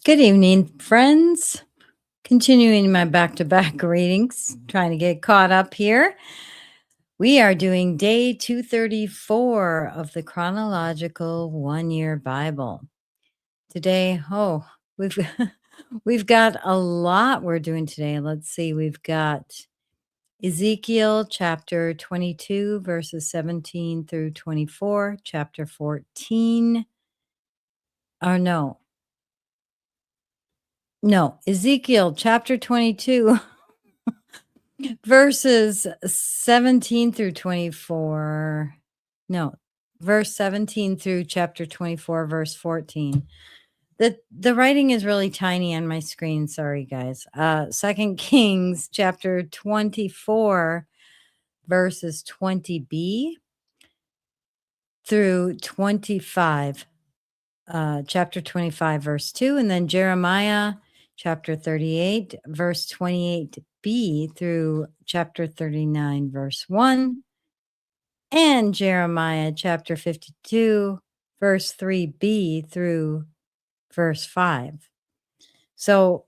Good evening, friends. Continuing my back to back readings, trying to get caught up here. We are doing day 234 of the Chronological 1 Year Bible. Today, we've we've got a lot we're doing today. Let's see. We've got Ezekiel chapter 22 verses 17 through 24, chapter 14. Or no, Ezekiel chapter 22 verses 17 through 24. No, verse 17 through chapter 24, verse 14. The writing is really tiny on my screen. Sorry, guys. Second Kings chapter 24, verses 20b through 25. Chapter 25, verse 2, and then Jeremiah chapter 38, verse 28b through chapter 39, verse 1, and Jeremiah chapter 52, verse 3b through verse 5. So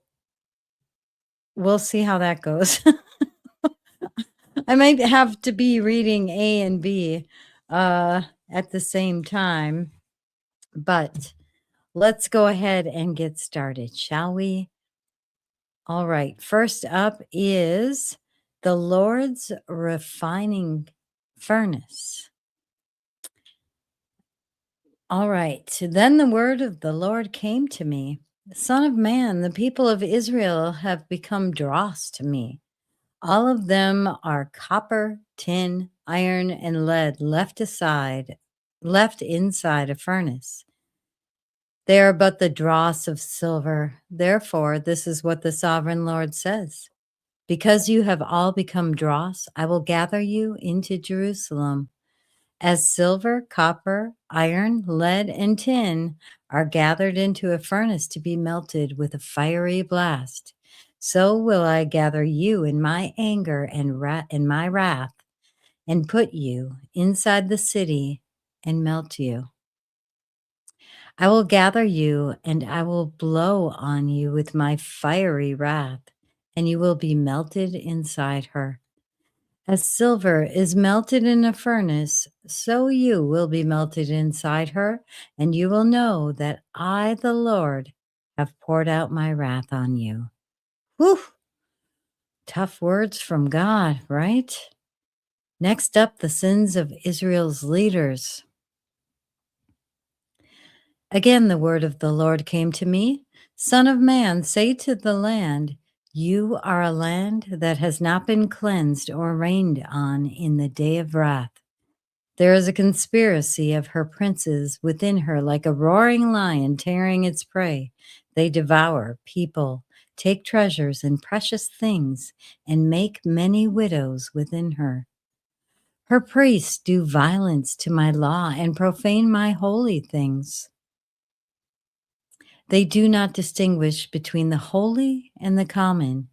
we'll see how that goes. I might have to be reading A and B at the same time, but let's go ahead and get started, shall we? All right. First up is the Lord's refining furnace. All right. Then the word of the Lord came to me. Son of man, the people of Israel have become dross to me. All of them are copper, tin, iron, and lead left inside a furnace. They are but the dross of silver. Therefore, this is what the sovereign Lord says. Because you have all become dross, I will gather you into Jerusalem. As silver, copper, iron, lead, and tin are gathered into a furnace to be melted with a fiery blast, so will I gather you in my anger and my wrath, and put you inside the city and melt you. I will gather you, and I will blow on you with my fiery wrath, and you will be melted inside her. As silver is melted in a furnace, so you will be melted inside her, and you will know that I, the Lord, have poured out my wrath on you. Whew! Tough words from God, right? Next up, the sins of Israel's leaders. Again, the word of the Lord came to me. Son of man, say to the land, you are a land that has not been cleansed or rained on in the day of wrath. There is a conspiracy of her princes within her, like a roaring lion tearing its prey. They devour people, take treasures and precious things, and make many widows within her. Her priests do violence to my law and profane my holy things. They do not distinguish between the holy and the common.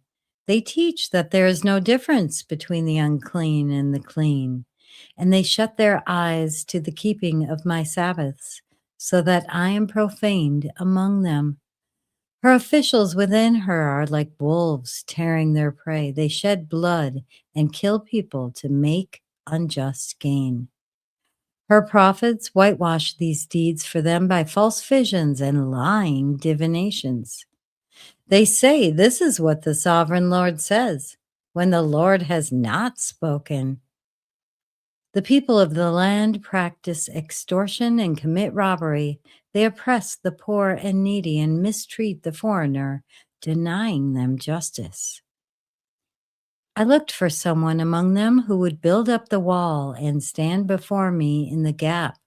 They teach that there is no difference between the unclean and the clean, and they shut their eyes to the keeping of my Sabbaths, so that I am profaned among them. Her officials within her are like wolves tearing their prey. They shed blood and kill people to make unjust gain. Her prophets whitewash these deeds for them by false visions and lying divinations. They say, this is what the sovereign Lord says, when the Lord has not spoken. The people of the land practice extortion and commit robbery. They oppress the poor and needy and mistreat the foreigner, denying them justice. I looked for someone among them who would build up the wall and stand before me in the gap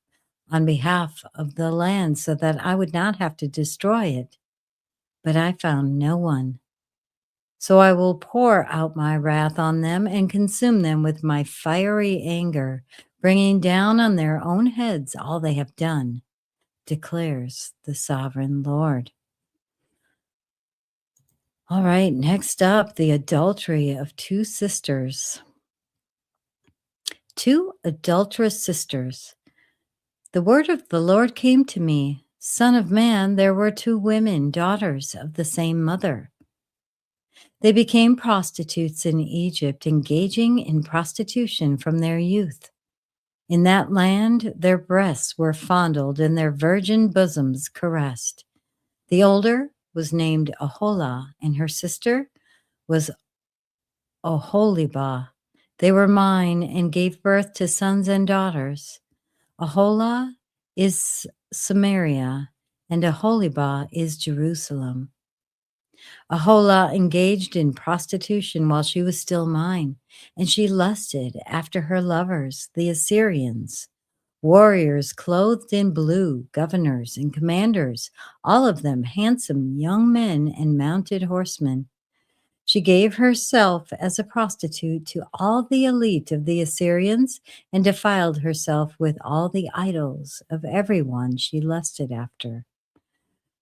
on behalf of the land so that I would not have to destroy it. But I found no one. So I will pour out my wrath on them and consume them with my fiery anger, bringing down on their own heads all they have done, declares the sovereign Lord. All right, next up, the adultery of two sisters. Two adulterous sisters. The word of the Lord came to me. Son of man, there were two women, daughters of the same mother. They became prostitutes in Egypt, engaging in prostitution from their youth. In that land, their breasts were fondled and their virgin bosoms caressed. The older was named Aholah, and her sister was Oholibah. They were mine and gave birth to sons and daughters. Aholah is Samaria, and Oholibah is Jerusalem. Aholah engaged in prostitution while she was still mine, and she lusted after her lovers, the Assyrians, warriors clothed in blue, governors and commanders, all of them handsome young men and mounted horsemen. She gave herself as a prostitute to all the elite of the Assyrians and defiled herself with all the idols of everyone she lusted after.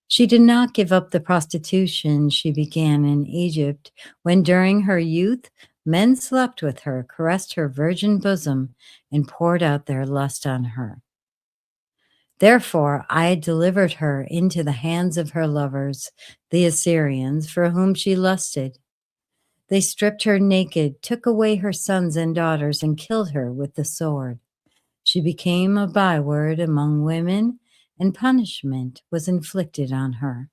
She did not give up the prostitution she began in Egypt when, during her youth, men slept with her, caressed her virgin bosom, and poured out their lust on her. Therefore, I delivered her into the hands of her lovers, the Assyrians, for whom she lusted. They stripped her naked, took away her sons and daughters, and killed her with the sword. She became a byword among women, and punishment was inflicted on her.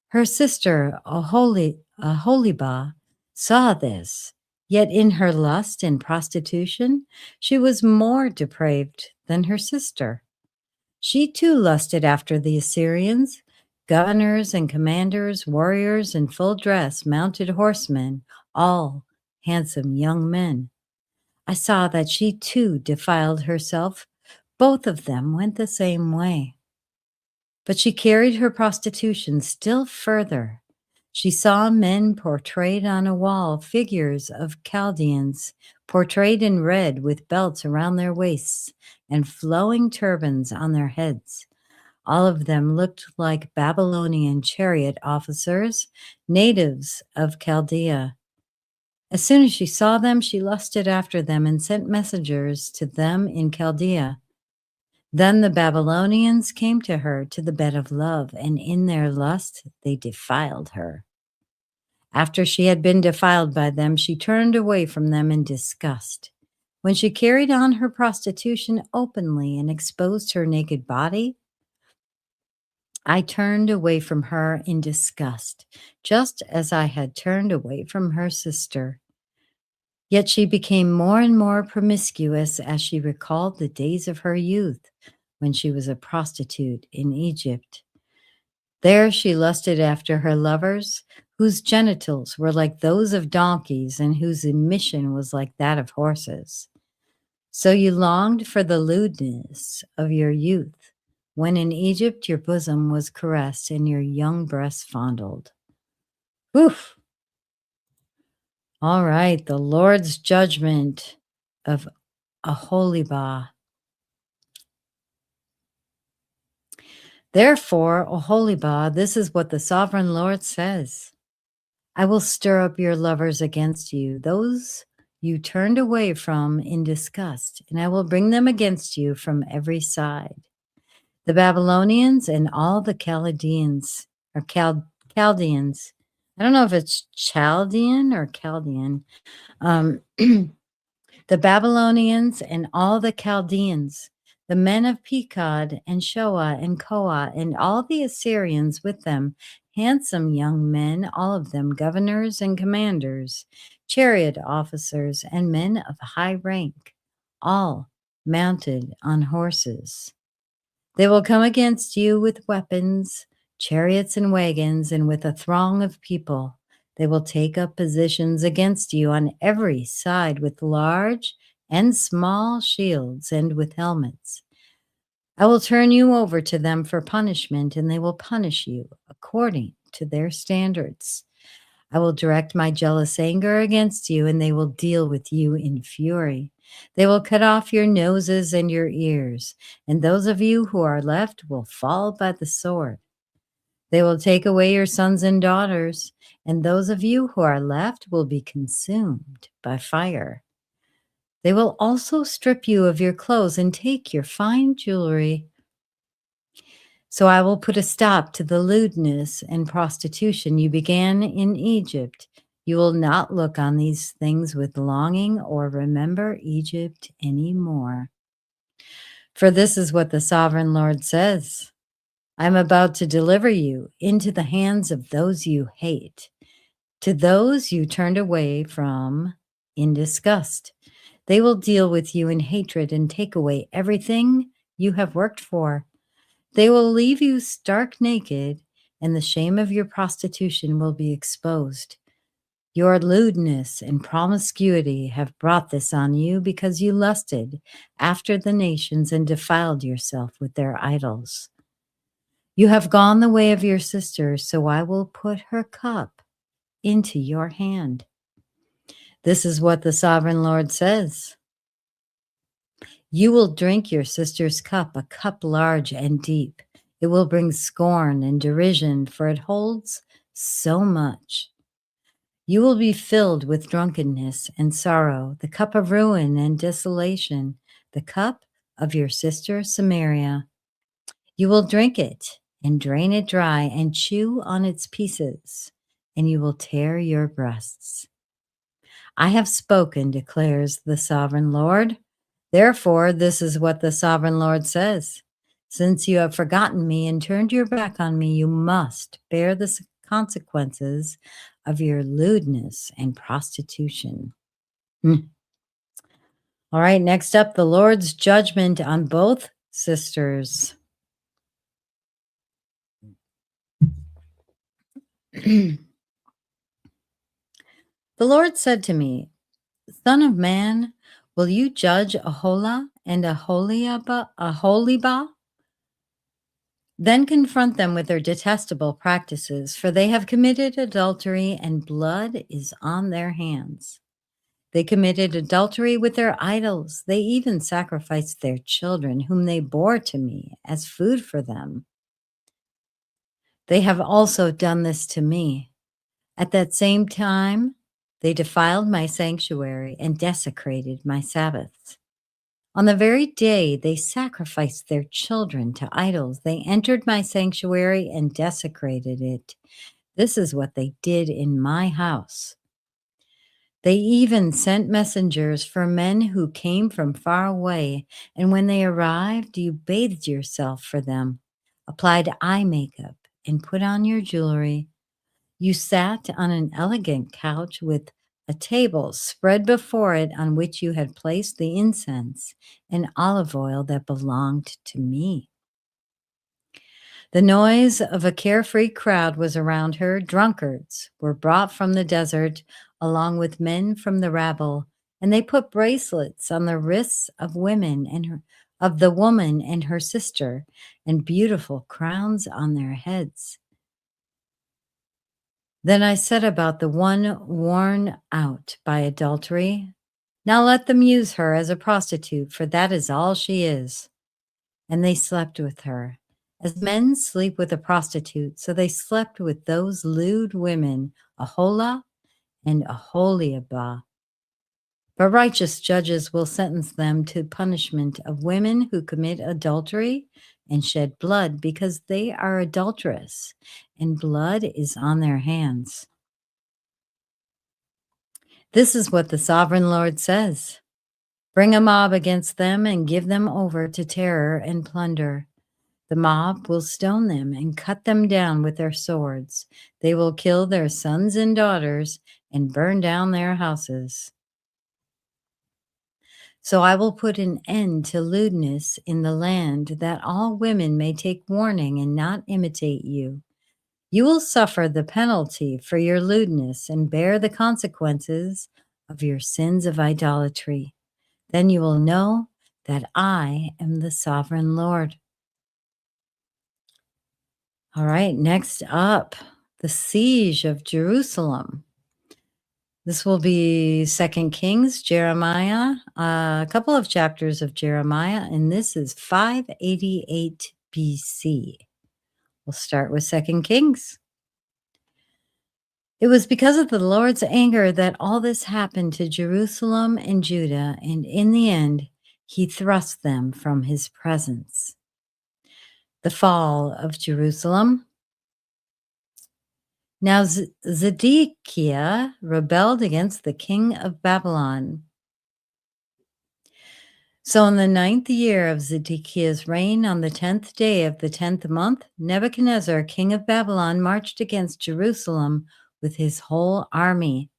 Her sister, Oholibah, saw this, yet in her lust and prostitution, she was more depraved than her sister. She too lusted after the Assyrians, governors and commanders, warriors in full dress, mounted horsemen, all handsome young men. I saw that she too defiled herself. Both of them went the same way. But she carried her prostitution still further. She saw men portrayed on a wall, figures of Chaldeans, portrayed in red with belts around their waists and flowing turbans on their heads. All of them looked like Babylonian chariot officers, natives of Chaldea. As soon as she saw them, she lusted after them and sent messengers to them in Chaldea. Then the Babylonians came to her to the bed of love, and in their lust they defiled her. After she had been defiled by them, she turned away from them in disgust. When she carried on her prostitution openly and exposed her naked body, I turned away from her in disgust, just as I had turned away from her sister. Yet she became more and more promiscuous as she recalled the days of her youth when she was a prostitute in Egypt. There she lusted after her lovers, whose genitals were like those of donkeys and whose emission was like that of horses. So you longed for the lewdness of your youth, when in Egypt your bosom was caressed and your young breasts fondled. Oof! All right, the Lord's judgment of Oholibah. Therefore, Oholibah, this is what the sovereign Lord says. I will stir up your lovers against you, those you turned away from in disgust, and I will bring them against you from every side. The Babylonians and all the Chaldeans, or Chaldeans. I don't know if it's Chaldean or Chaldean. The Babylonians and all the Chaldeans, the men of Pekod and Shoah and Koah, and all the Assyrians with them, handsome young men, all of them governors and commanders, chariot officers, and men of high rank, all mounted on horses. They will come against you with weapons, chariots and wagons, and with a throng of people. They will take up positions against you on every side with large and small shields and with helmets. I will turn you over to them for punishment, and they will punish you according to their standards. I will direct my jealous anger against you, and they will deal with you in fury. They will cut off your noses and your ears, and those of you who are left will fall by the sword. They will take away your sons and daughters, and those of you who are left will be consumed by fire. They will also strip you of your clothes and take your fine jewelry. So I will put a stop to the lewdness and prostitution you began in Egypt. You will not look on these things with longing or remember Egypt anymore. For this is what the sovereign Lord says: I am about to deliver you into the hands of those you hate, to those you turned away from in disgust. They will deal with you in hatred and take away everything you have worked for. They will leave you stark naked, and the shame of your prostitution will be exposed. Your lewdness and promiscuity have brought this on you because you lusted after the nations and defiled yourself with their idols. You have gone the way of your sister, so I will put her cup into your hand. This is what the sovereign Lord says. You will drink your sister's cup, a cup large and deep. It will bring scorn and derision, for it holds so much. You will be filled with drunkenness and sorrow, the cup of ruin and desolation, the cup of your sister Samaria. You will drink it and drain it dry and chew on its pieces, and you will tear your breasts. I have spoken, declares the sovereign Lord. Therefore, this is what the sovereign Lord says. Since you have forgotten me and turned your back on me, you must bear the consequences of your lewdness and prostitution. All right, next up, the Lord's judgment on both sisters. The Lord said to me, Son of man, will you judge Aholah and Oholibah? Then confront them with their detestable practices, for they have committed adultery and blood is on their hands. They committed adultery with their idols. They even sacrificed their children, whom they bore to me as food for them. They have also done this to me. At that same time, they defiled my sanctuary and desecrated my Sabbaths. On the very day they sacrificed their children to idols, they entered my sanctuary and desecrated it. This is what they did in my house. They even sent messengers for men who came from far away, and when they arrived, you bathed yourself for them, applied eye makeup, and put on your jewelry. You sat on an elegant couch with a table spread before it on which you had placed the incense and olive oil that belonged to me. The noise of a carefree crowd was around her. Drunkards were brought from the desert, along with men from the rabble, and they put bracelets on the wrists of the woman and her sister, and beautiful crowns on their heads. Then I said about the one worn out by adultery, now let them use her as a prostitute, for that is all she is. And they slept with her. As men sleep with a prostitute, so they slept with those lewd women, Aholah and Oholibah. But righteous judges will sentence them to punishment of women who commit adultery and shed blood, because they are adulterous, and blood is on their hands. This is what the sovereign Lord says. Bring a mob against them and give them over to terror and plunder. The mob will stone them and cut them down with their swords. They will kill their sons and daughters and burn down their houses. So I will put an end to lewdness in the land, that all women may take warning and not imitate you. You will suffer the penalty for your lewdness and bear the consequences of your sins of idolatry. Then you will know that I am the sovereign Lord. All right, next up, the siege of Jerusalem. This will be 2 Kings, Jeremiah, a couple of chapters of Jeremiah, and this is 588 BC. We'll start with 2 Kings. It was because of the Lord's anger that all this happened to Jerusalem and Judah, and in the end, he thrust them from his presence. The fall of Jerusalem. Now Zedekiah rebelled against the king of Babylon. So in the 9th year of Zedekiah's reign, on the 10th day of the 10th month, Nebuchadnezzar, king of Babylon, marched against Jerusalem with his whole army.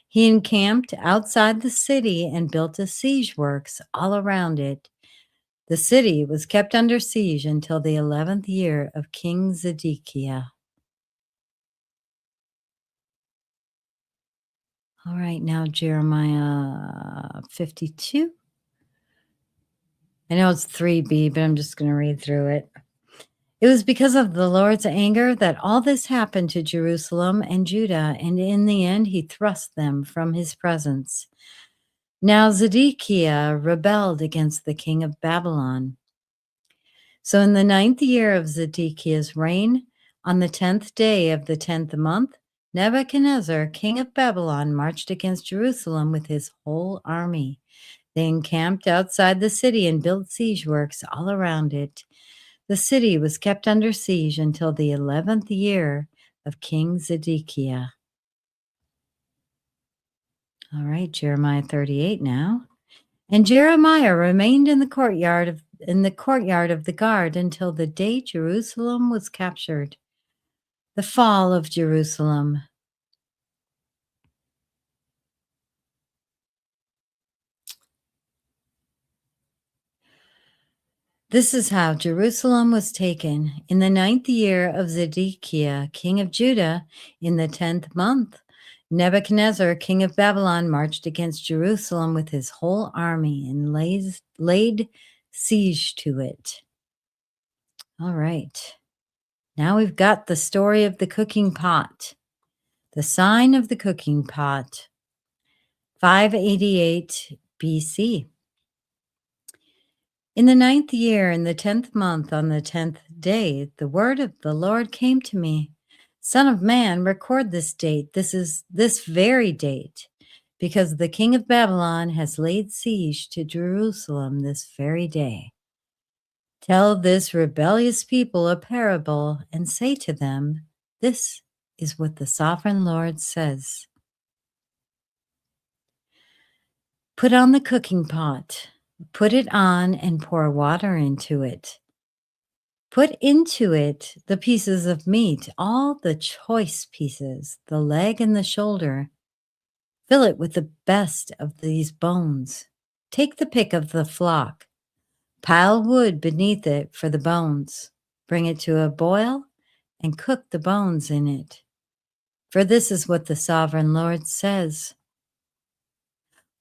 He encamped outside the city and built a siege works all around it. The city was kept under siege until the 11th year of King Zedekiah. All right, now Jeremiah 52. I know it's 3b, but I'm just going to read through it. It was because of the Lord's anger that all this happened to Jerusalem and Judah, and in the end he thrust them from his presence. Now Zedekiah rebelled against the king of Babylon. So in the 9th year of Zedekiah's reign, on the 10th day of the 10th month, Nebuchadnezzar, king of Babylon, marched against Jerusalem with his whole army. They encamped outside the city and built siege works all around it. The city was kept under siege until the 11th year of King Zedekiah. All right, Jeremiah 38 now. And Jeremiah remained in the courtyard of the guard until the day Jerusalem was captured. The fall of Jerusalem. This is how Jerusalem was taken. In the 9th year of Zedekiah, king of Judah, in the 10th month, Nebuchadnezzar, king of Babylon, marched against Jerusalem with his whole army and laid siege to it. All right. Now we've got the story of the cooking pot. The sign of the cooking pot. 588 BC. In the 9th year, in the 10th month, on the 10th day, the word of the Lord came to me. Son of man, record this date. This is this very date, because the king of Babylon has laid siege to Jerusalem this very day. Tell this rebellious people a parable and say to them, this is what the sovereign Lord says. Put on the cooking pot. Put it on and pour water into it. Put into it the pieces of meat, all the choice pieces, the leg and the shoulder. Fill it with the best of these bones. Take the pick of the flock. Pile wood beneath it for the bones. Bring it to a boil and cook the bones in it. For this is what the sovereign Lord says.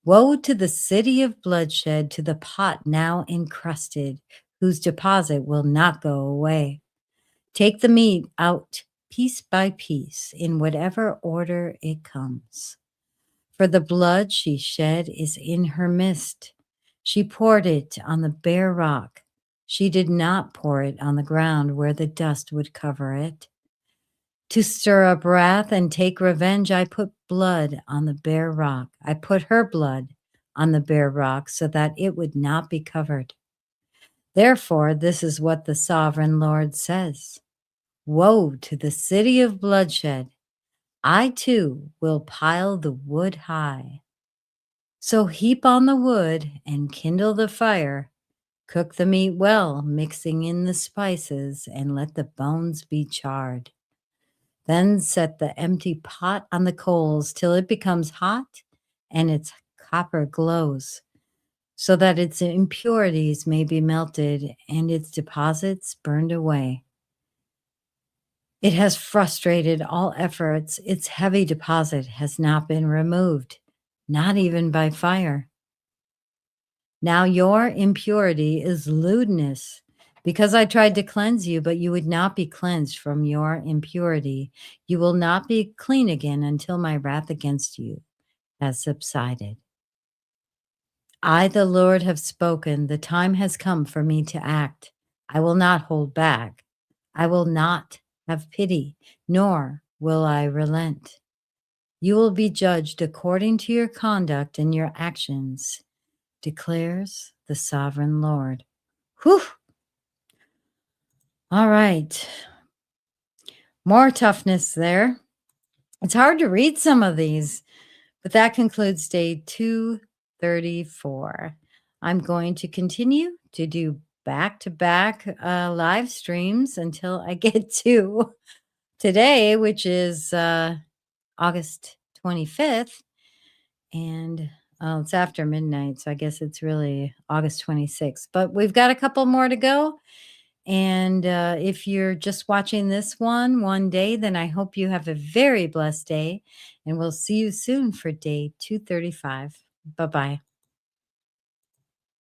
Woe to the city of bloodshed, to the pot now encrusted, whose deposit will not go away. Take the meat out piece by piece, in whatever order it comes. For the blood she shed is in her midst. She poured it on the bare rock. She did not pour it on the ground where the dust would cover it. To stir up wrath and take revenge, I put blood on the bare rock. I put her blood on the bare rock so that it would not be covered. Therefore, this is what the sovereign Lord says. Woe to the city of bloodshed. I too will pile the wood high. So heap on the wood and kindle the fire. Cook the meat well, mixing in the spices, and let the bones be charred. Then set the empty pot on the coals till it becomes hot and its copper glows, so that its impurities may be melted and its deposits burned away. It has frustrated all efforts. Its heavy deposit has not been removed, not even by fire. Now your impurity is lewdness, because I tried to cleanse you, but you would not be cleansed from your impurity. You will not be clean again until my wrath against you has subsided. I, the Lord, have spoken. The time has come for me to act. I will not hold back. I will not have pity, nor will I relent. You will be judged according to your conduct and your actions, declares the sovereign Lord. Whew! All right. More toughness there. It's hard to read some of these, but that concludes day 234. I'm going to continue to do back to back live streams until I get to today, which is August 25th. And it's after midnight, so I guess it's really August 26th. But we've got a couple more to go. And if you're just watching this one day, then I hope you have a very blessed day. And we'll see you soon for day 235. Bye bye.